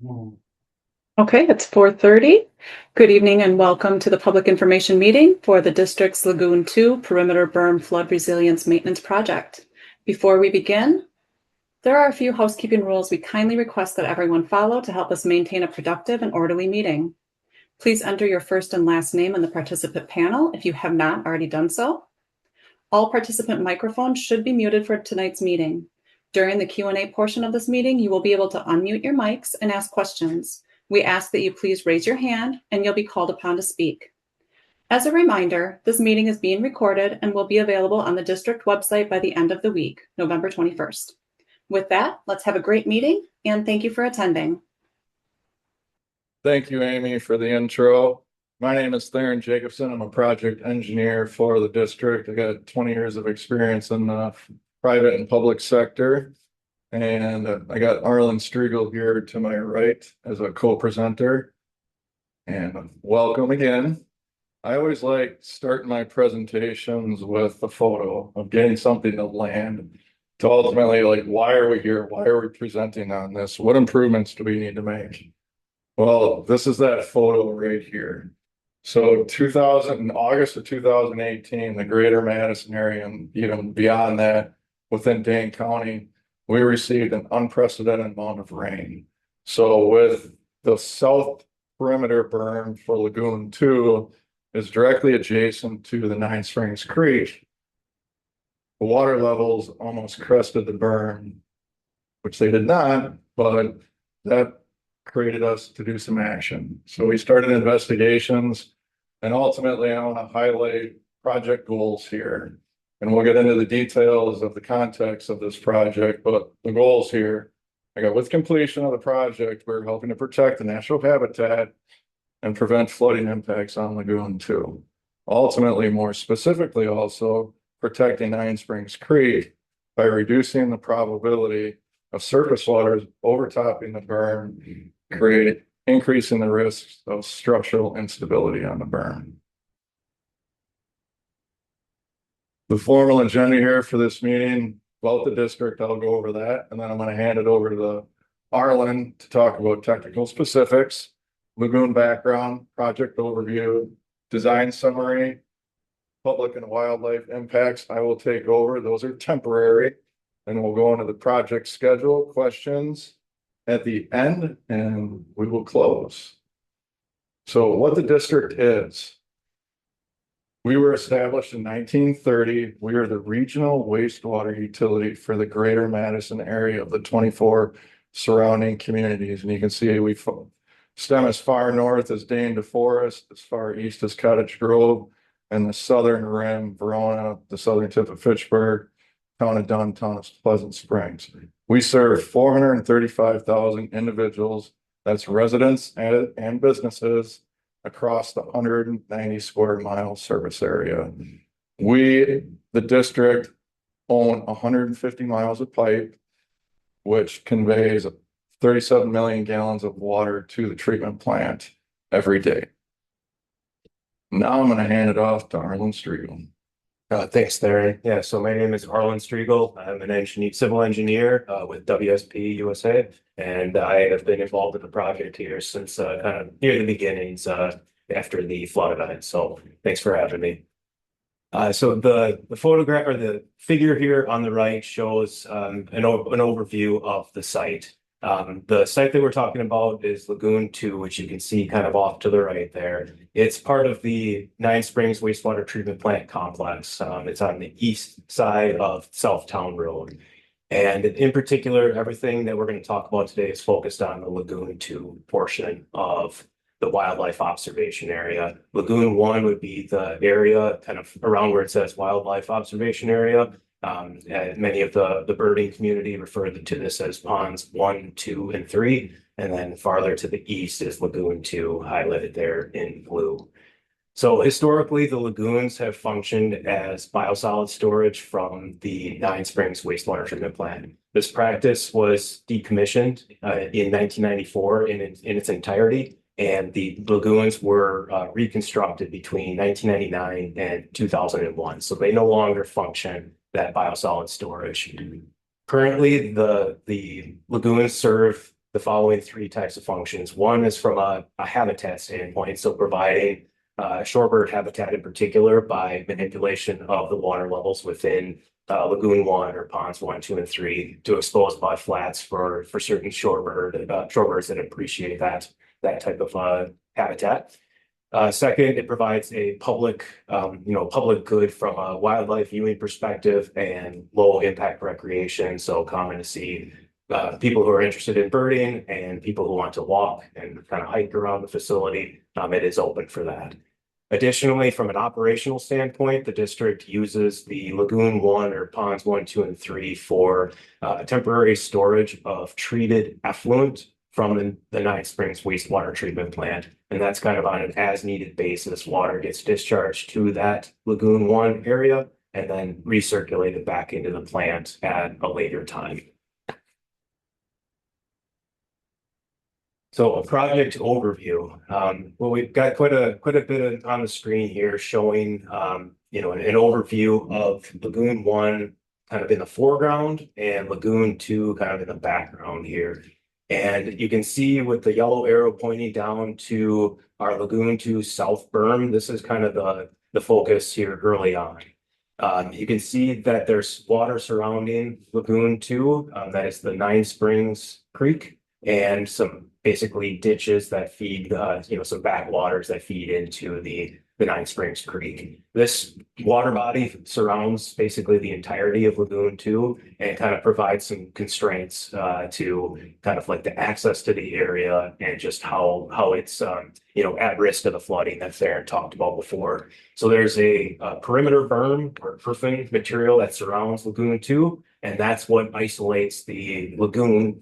Okay, it's 4:30. Good evening and welcome to the public information meeting for the district's Lagoon 2 Perimeter Berm Flood Resilience Maintenance Project. Before we begin, there are a few housekeeping rules we kindly request that everyone follow to help us maintain a productive and orderly meeting. Please enter your first and last name in the participant panel if you have not already done so. All participant microphones should be muted for tonight's meeting. During the Q&A portion of this meeting, you will be able to unmute your mics and ask questions. We ask that you please raise your hand and you'll be called upon to speak. As a reminder, this meeting is being recorded and will be available on the district website by the end of the week, November 21st. With that, let's have a great meeting and thank you for attending. Thank you, Amy, for the intro. My name is Theron Jacobson. I'm a project engineer for the district. I got 20 years of experience in the private and public sector. And I got Arlen Striegel here to my right as a co-presenter. And welcome again. I always like starting my presentations with a photo of getting something to land to ultimately like, why are we here? Why are we presenting on this? What improvements do we need to make? Well, this is that photo right here. So in August of 2018, the greater Madison area and even beyond that, within Dane County, we received an unprecedented amount of rain. So with the south perimeter berm for Lagoon 2 is directly adjacent to the Nine Springs Creek. The water levels almost crested the berm, which they did not, but that created us to do some action. So we started investigations, and ultimately I want to highlight project goals here. And we'll get into the details of the context of this project, but the goals here, with completion of the project, we're helping to protect the natural habitat and prevent flooding impacts on Lagoon 2. Ultimately, more specifically also, protecting Nine Springs Creek by reducing the probability of surface waters overtopping the berm, increasing the risks of structural instability on the berm. The formal agenda here for this meeting, about the district, I'll go over that, and then I'm going to hand it over to Arlen to talk about technical specifics, Lagoon background, project overview, design summary, public and wildlife impacts. I will take over. Those are temporary. And we'll go into the project schedule, questions at the end, and we will close. So what the district is. We were established in 1930. We are the regional wastewater utility for the greater Madison area of the 24 surrounding communities. And you can see we stem as far north as Dane DeForest, as far east as Cottage Grove, and the southern rim, Verona, the southern tip of Fitchburg, town of Dunn, town of Pleasant Springs. We serve 435,000 individuals, that's residents and businesses across the 190 square mile service area. We, the district, own 150 miles of pipe, which conveys 37 million gallons of water to the treatment plant every day. Now I'm going to hand it off to Arlen Striegel. Thanks, Theron. Yeah, so my name is Arlen Striegel. I'm an civil engineer with WSP USA, and I have been involved in the project here since kind of near the beginnings after the flood event. So thanks for having me. So the photograph or the figure here on the right shows an overview of the site. The site that we're talking about is Lagoon 2, which you can see kind of off to the right there. It's part of the Nine Springs Wastewater Treatment Plant Complex. It's on the east side of Southtown Road. And in particular, everything that we're going to talk about today is focused on the Lagoon 2 portion of the wildlife observation area. Lagoon 1 would be the area kind of around where it says wildlife observation area. Many of the birding community refer to this as ponds 1, 2, and 3. And then farther to the east is Lagoon 2, highlighted there in blue. So historically, the lagoons have functioned as biosolids storage from the Nine Springs wastewater treatment plant. This practice was decommissioned in 1994 in its entirety, and the lagoons were reconstructed between 1999 and 2001. So they no longer function that biosolid storage. Currently, the lagoons serve the following three types of functions. One is from a habitat standpoint, so providing shorebird habitat in particular by manipulation of the water levels within Lagoon 1 or ponds 1, 2, and 3 to expose mud flats for certain shorebirds that appreciate that type of habitat. Second, it provides a public good from a wildlife viewing perspective and low impact recreation. So common to see people who are interested in birding and people who want to walk and kind of hike around the facility. It is open for that. Additionally, from an operational standpoint, the district uses the Lagoon 1 or ponds 1, 2, and 3 for temporary storage of treated effluent from the Nine Springs wastewater treatment plant. And that's kind of on an as-needed basis. Water gets discharged to that Lagoon 1 area and then recirculated back into the plant at a later time. So a project overview. Well, we've got quite a bit on the screen here showing an overview of Lagoon 1 kind of in the foreground and Lagoon 2 kind of in the background here. And you can see with the yellow arrow pointing down to our Lagoon 2 South Berm, this is kind of the focus here early on. You can see that there's water surrounding Lagoon 2, that is the Nine Springs Creek, and some basically ditches that feed, some backwaters that feed into the Nine Springs Creek. This water body surrounds basically the entirety of Lagoon 2 and kind of provides some constraints to kind of like the access to the area and just how it's at risk of the flooding that Theron talked about before. So there's a perimeter berm or earthen material that surrounds Lagoon 2, and that's what isolates the lagoon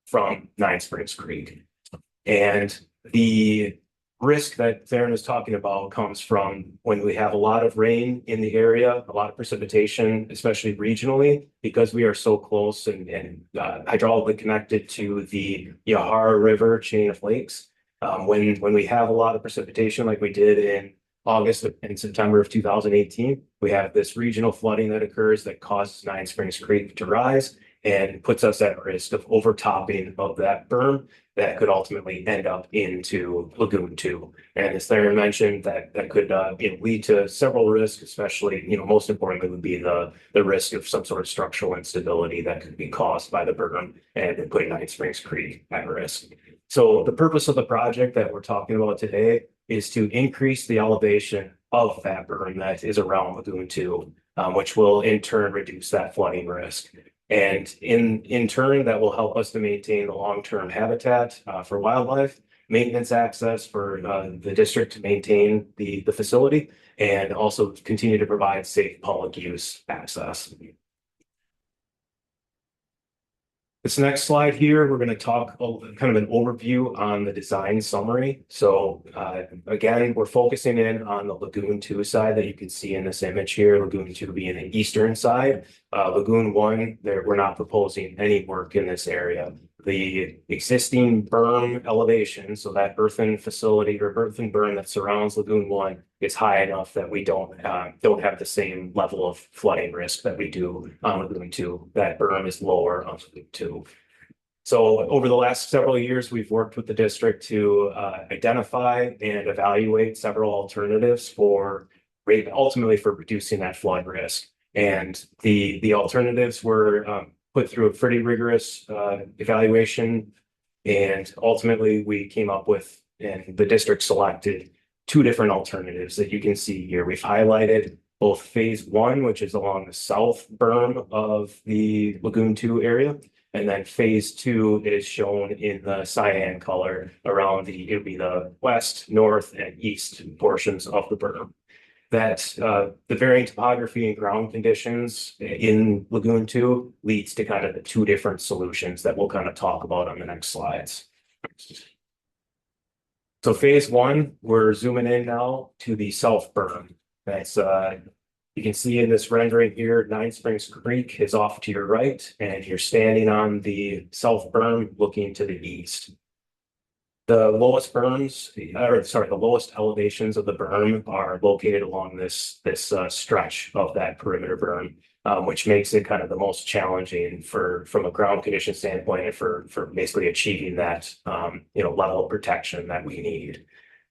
from Nine Springs Creek. And the risk that Theron is talking about comes from when we have a lot of rain in the area, a lot of precipitation, especially regionally, because we are so close and hydraulically connected to the Yahara River chain of lakes. When we have a lot of precipitation like we did in August and September of 2018, we have this regional flooding that occurs that causes Nine Springs Creek to rise and puts us at risk of overtopping of that berm that could ultimately end up into Lagoon 2. And as Theron mentioned, that could lead to several risks, especially, most importantly would be the risk of some sort of structural instability that could be caused by the berm and putting Nine Springs Creek at risk. So the purpose of the project that we're talking about today is to increase the elevation of that berm that is around Lagoon 2, which will in turn reduce that flooding risk. And in turn, that will help us to maintain the long-term habitat for wildlife, maintenance access for the district to maintain the facility, and also continue to provide safe public use access. This next slide here, we're going to talk kind of an overview on the design summary. So again, we're focusing in on the Lagoon 2 side that you can see in this image here, Lagoon 2 being the eastern side. Lagoon 1, we're not proposing any work in this area. The existing berm elevation, so that earthen facility or earthen berm that surrounds Lagoon 1 is high enough that we don't have the same level of flooding risk that we do on Lagoon 2. That berm is lower on Lagoon 2. So over the last several years, we've worked with the district to identify and evaluate several alternatives for ultimately for reducing that flood risk. And the alternatives were put through a pretty rigorous evaluation. And ultimately, we came up with, and the district selected, two different alternatives that you can see here. We've highlighted both phase 1, which is along the south berm of the Lagoon 2 area, and then phase 2 is shown in the cyan color around it would be the west, north, and east portions of the berm. That the varying topography and ground conditions in Lagoon 2 leads to kind of the two different solutions that we'll kind of talk about on the next slides. So phase 1, we're zooming in now to the south berm. That's you can see in this rendering here, Nine Springs Creek is off to your right, and you're standing on the south berm looking to the east. The lowest the lowest elevations of the berm are located along this stretch of that perimeter berm. which makes it kind of the most challenging from a ground condition standpoint and for basically achieving that level of protection that we need.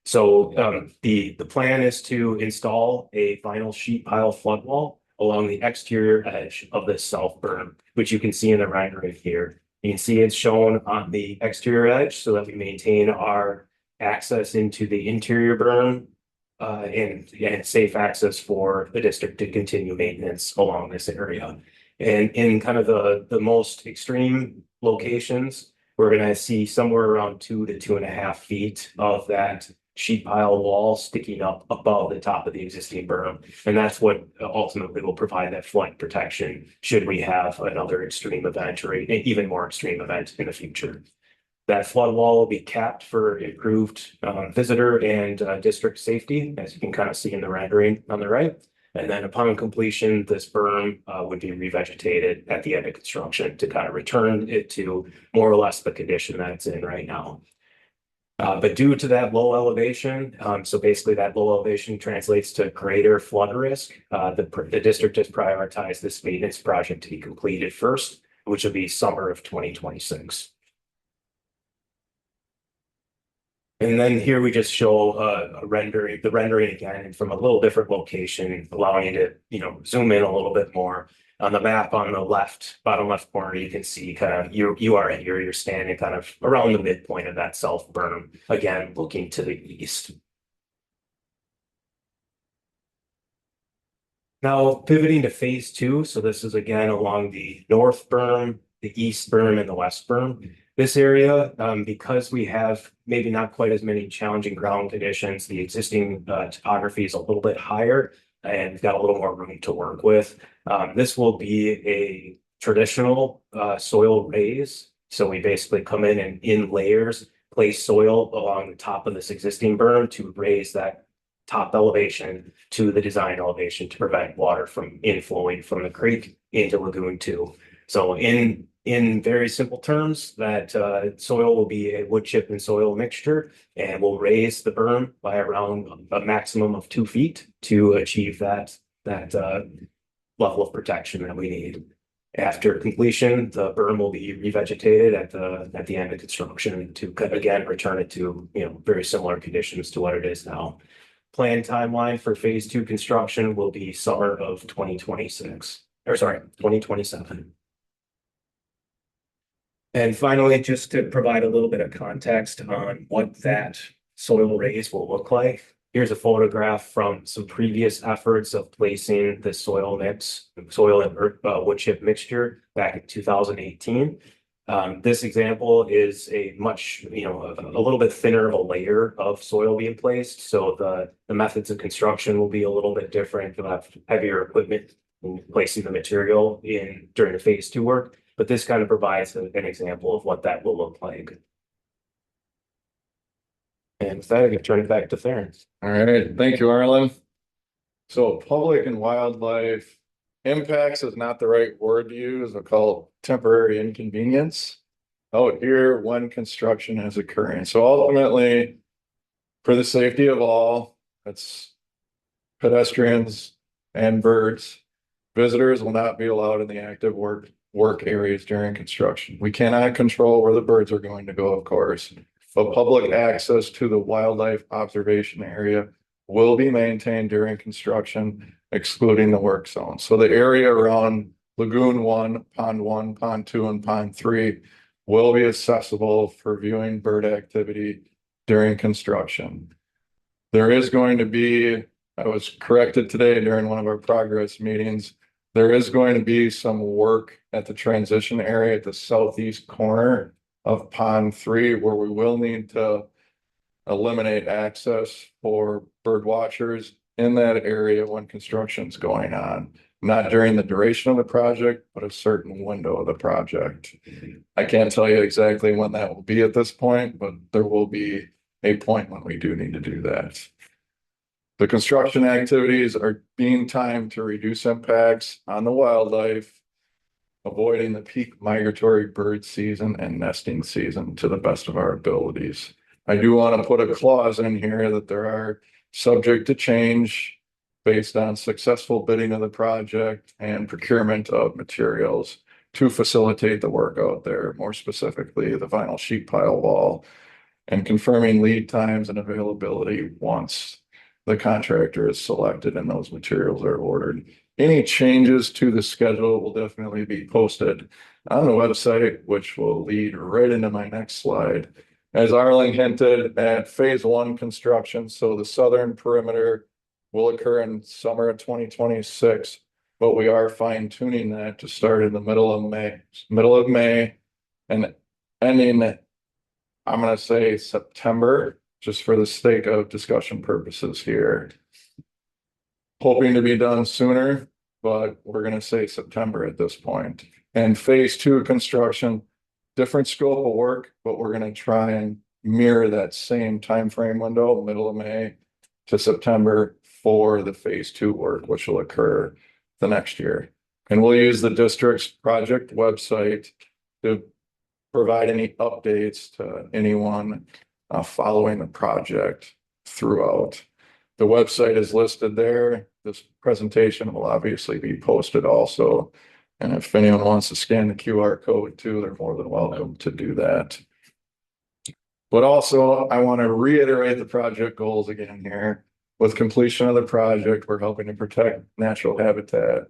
So the plan is to install a vinyl sheet pile flood wall along the exterior edge of this south berm, which you can see in the rendering here. You can see it's shown on the exterior edge so that we maintain our access into the interior berm and safe access for the district to continue maintenance along this area. And in kind of the most extreme locations, we're going to see somewhere around 2 to 2.5 feet of that sheet pile wall sticking up above the top of the existing berm. And that's what ultimately will provide that flood protection should we have another extreme event or an even more extreme event in the future. That flood wall will be capped for improved visitor and district safety, as you can kind of see in the rendering on the right. And then upon completion, this berm would be revegetated at the end of construction to kind of return it to more or less the condition that it's in right now. But due to that low elevation, so basically that low elevation translates to greater flood risk, the district has prioritized this maintenance project to be completed first, which will be summer of 2026. And then here we just show the rendering again from a little different location, allowing you to, zoom in a little bit more. On the map on the left, bottom left corner, you can see kind of you are here, you're standing kind of around the midpoint of that south berm, again, looking to the east. Now pivoting to phase 2. So this is again along the north berm, the east berm, and the west berm. This area, because we have maybe not quite as many challenging ground conditions, the existing topography is a little bit higher and we've got a little more room to work with. This will be a traditional soil raise. So we basically come in layers, place soil along the top of this existing berm to raise that top elevation to the design elevation to prevent water from inflowing from the creek into Lagoon 2. So in very simple terms, that soil will be a wood chip and soil mixture, and we'll raise the berm by around a maximum of 2 feet to achieve that level of protection that we need. After completion, the berm will be revegetated at the end of construction to again return it to very similar conditions to what it is now. Planned timeline for phase 2 construction will be summer of 2026, or sorry, 2027. And finally, just to provide a little bit of context on what that soil raise will look like, here's a photograph from some previous efforts of placing the soil and wood chip mixture back in 2018. This example is a much, a little bit thinner of a layer of soil being placed. So the methods of construction will be a little bit different. You'll have heavier equipment in placing the material in during the phase 2 work. But this kind of provides an example of what that will look like. And with that, I can turn it back to Theron. All right, thank you, Arlen. So public and wildlife impacts is not the right word to use. I'll call it temporary inconvenience out here when construction is occurring. So ultimately, for the safety of all, that's pedestrians and birds, visitors will not be allowed in the active work areas during construction. We cannot control where the birds are going to go, of course, but public access to the wildlife observation area will be maintained during construction, excluding the work zone. So the area around Lagoon 1, Pond 2, and Pond 3 will be accessible for viewing bird activity during construction. There is going to be, I was corrected today during one of our progress meetings, there is going to be some work at the transition area at the southeast corner of Pond 3 where we will need to eliminate access for bird watchers in that area when construction's going on. Not during the duration of the project, but a certain window of the project. I can't tell you exactly when that will be at this point, but there will be a point when we do need to do that. The construction activities are being timed to reduce impacts on the wildlife, avoiding the peak migratory bird season and nesting season to the best of our abilities. I do want to put a clause in here that there are subject to change based on successful bidding of the project and procurement of materials to facilitate the work out there, more specifically the vinyl sheet pile wall, and confirming lead times and availability once the contractor is selected and those materials are ordered. Any changes to the schedule will definitely be posted on the website, which will lead right into my next slide. As Arling hinted at phase one construction, so the southern perimeter will occur in summer of 2026, but we are fine tuning that to start in the middle of May and ending, I'm going to say September, just for the sake of discussion purposes here. Hoping to be done sooner, but we're going to say September at this point. And phase two construction, different scope of work, but we're going to try and mirror that same time frame window, middle of May to September for the phase two work, which will occur the next year. And we'll use the district's project website to provide any updates to anyone following the project throughout. The website is listed there. This presentation will obviously be posted also. And if anyone wants to scan the QR code too, they're more than welcome to do that. But also, I want to reiterate the project goals again here. With completion of the project, we're helping to protect natural habitat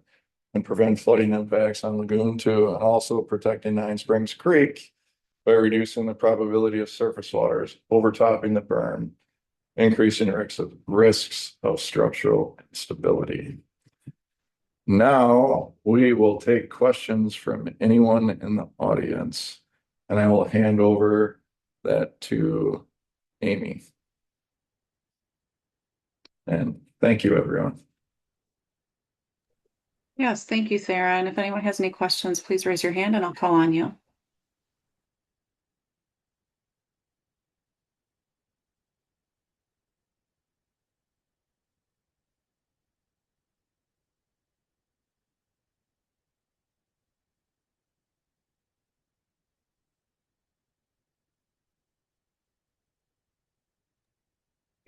and prevent flooding impacts on Lagoon 2, and also protecting Nine Springs Creek by reducing the probability of surface waters overtopping the berm, increasing risks of structural instability. Now we will take questions from anyone in the audience, and I will hand over that to Amy. And thank you, everyone. Yes, thank you, Sarah. And if anyone has any questions, please raise your hand and I'll call on you.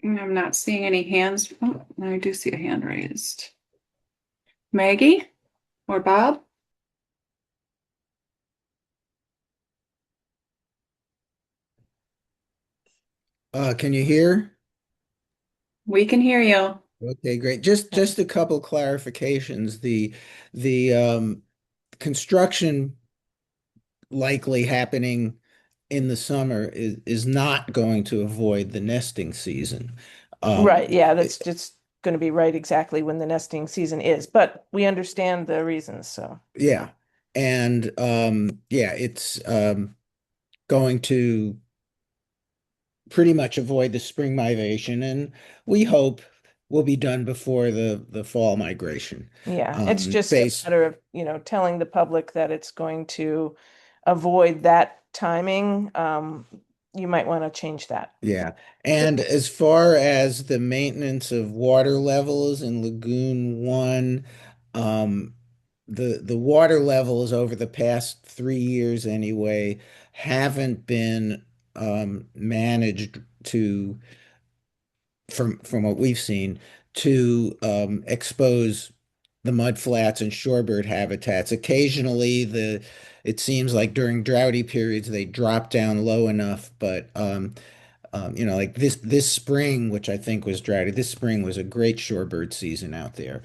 I'm not seeing any hands. Oh, I do see a hand raised. Maggie or Bob? Can you hear? We can hear you. Okay, great. Just a couple clarifications. The construction likely happening in the summer is not going to avoid the nesting season. Right, yeah, that's just going to be right exactly when the nesting season is, but we understand the reasons, so. Yeah. And yeah, it's going to pretty much avoid the spring migration, and we hope will be done before the fall migration. Yeah, it's just a Based, matter of, telling the public that it's going to avoid that timing. You might want to change that. yeah. And as far as the maintenance of water levels in Lagoon 1, um, the water levels over the past 3 years anyway haven't been managed to from what we've seen to expose the mud flats and shorebird habitats. Occasionally, it seems like during droughty periods they drop down low enough, but like this spring, which I think was droughty, this spring was a great shorebird season out there.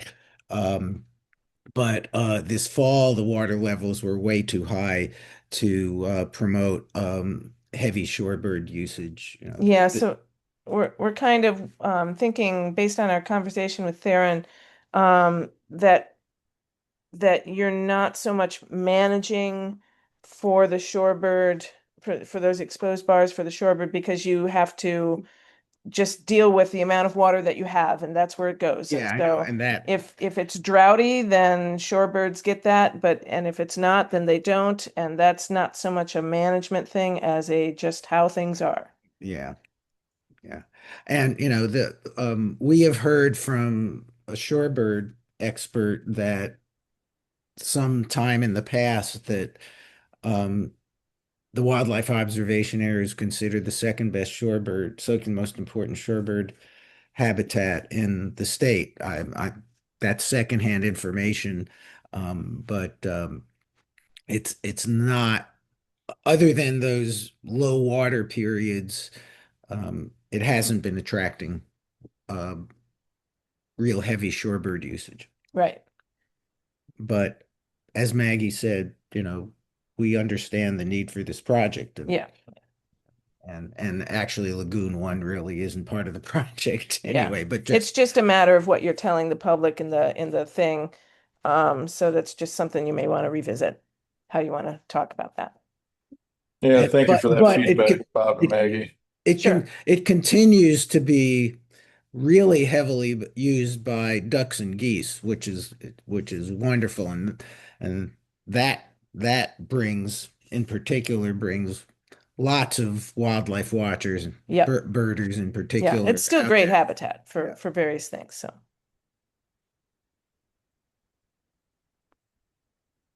But this fall, the water levels were way too high to promote heavy shorebird usage. Yeah, so we're kind of thinking based on our conversation with Theron, that you're not so much managing for the shorebird for those exposed bars for the shorebird, because you have to just deal with the amount of water that you have, and that's where it goes. Yeah, And I know, so and that if it's droughty, then shorebirds get that, and if it's not, then they don't, and that's not so much a management thing as a just how things are. yeah. Yeah. And we have heard from a shorebird expert that sometime in the past that um the wildlife observation area is considered the second most important shorebird habitat in the state. That's secondhand information, but it's not, other than those low water periods, it hasn't been attracting real heavy shorebird usage. Right. But as Maggie said, we understand the need for this project. Yeah. And actually Lagoon One really isn't part of the project anyway, but It's just a matter of what you're telling the public in the thing. So that's just something you may want to revisit, how you want to talk about that. Yeah, thank you but for that but feedback, Bob and Maggie. Sure. it continues to be really heavily used by ducks and geese, which is wonderful, and that brings, in particular, brings lots of wildlife watchers and Yep. birders in Yeah, particular. it's still out great there. habitat Yeah. for various things. So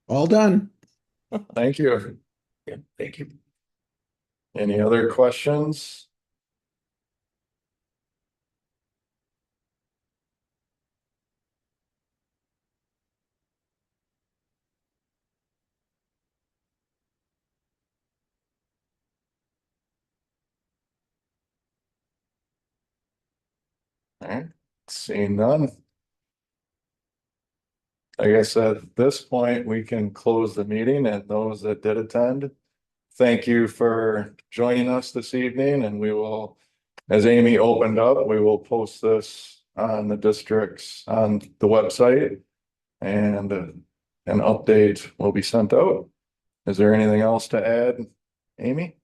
All done. Thank you. Yeah, thank you. Any other questions? All right, seeing none. I guess at this point, we can close the meeting, and those that did attend, thank you for joining us this evening, and we will, as Amy opened up, we will post this on the districts on the website, and an update will be sent out. Is there anything else to add, Amy?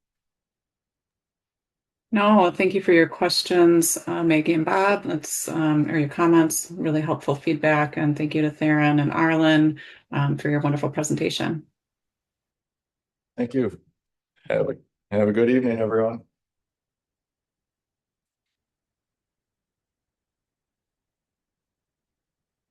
No, thank you for your questions, Maggie and Bob. Or your comments, really helpful feedback. And thank you to Theron and Arlen for your wonderful presentation. Thank you. Have a good evening, everyone.